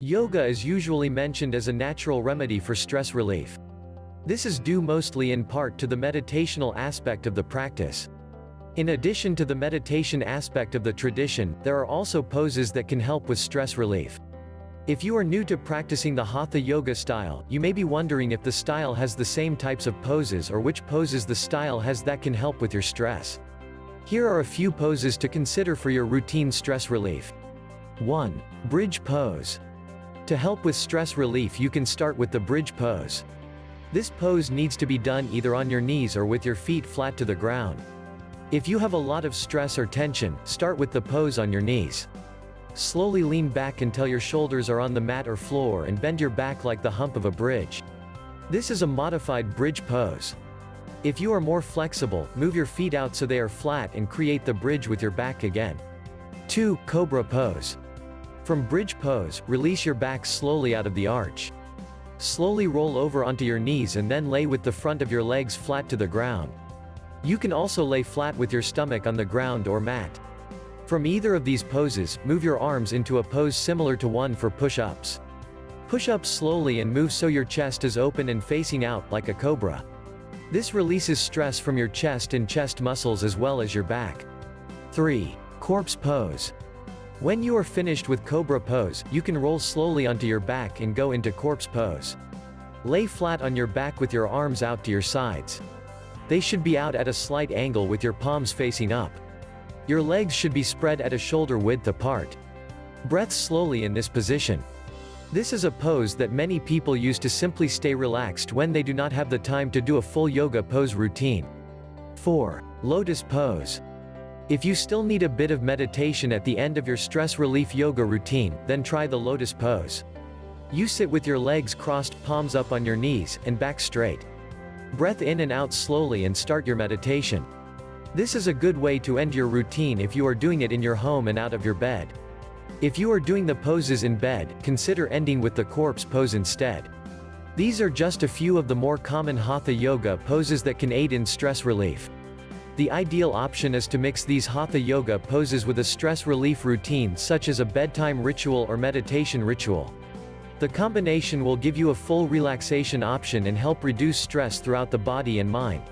Yoga is usually mentioned as a natural remedy for stress relief. This is due mostly in part to the meditational aspect of the practice. In addition to the meditation aspect of the tradition, there are also poses that can help with stress relief. If you are new to practicing the Hatha Yoga style, you may be wondering if the style has the same types of poses or which poses the style has that can help with your stress. Here are a few poses to consider for your routine stress relief. 1. Bridge pose. To help with stress relief, you can start with the bridge pose. This pose needs to be done either on your knees or with your feet flat to the ground. If you have a lot of stress or tension, start with the pose on your knees. Slowly lean back until your shoulders are on the mat or floor and bend your back like the hump of a bridge. This is a modified bridge pose. If you are more flexible, move your feet out so they are flat and create the bridge with your back again. 2. Cobra pose. From bridge pose, release your back slowly out of the arch. Slowly roll over onto your knees and then lay with the front of your legs flat to the ground. You can also lay flat with your stomach on the ground or mat. From either of these poses, move your arms into a pose similar to one for push-ups. Push up slowly and move so your chest is open and facing out like a cobra. This releases stress from your chest and chest muscles as well as your back. 3. Corpse pose. When you are finished with cobra pose, you can roll slowly onto your back and go into corpse pose. Lay flat on your back with your arms out to your sides. They should be out at a slight angle with your palms facing up. Your legs should be spread at a shoulder width apart. Breath slowly in this position. This is a pose that many people use to simply stay relaxed when they do not have the time to do a full yoga pose routine. 4. Lotus pose. If you still need a bit of meditation at the end of your stress relief yoga routine, then try the lotus pose. You sit with your legs crossed, palms up on your knees, and back straight. Breath in and out slowly and start your meditation. This is a good way to end your routine if you are doing it in your home and out of your bed. If you are doing the poses in bed, consider ending with the corpse pose instead. These are just a few of the more common Hatha Yoga poses that can aid in stress relief. The ideal option is to mix these Hatha Yoga poses with a stress relief routine such as a bedtime ritual or meditation ritual. The combination will give you a full relaxation option and help reduce stress throughout the body and mind.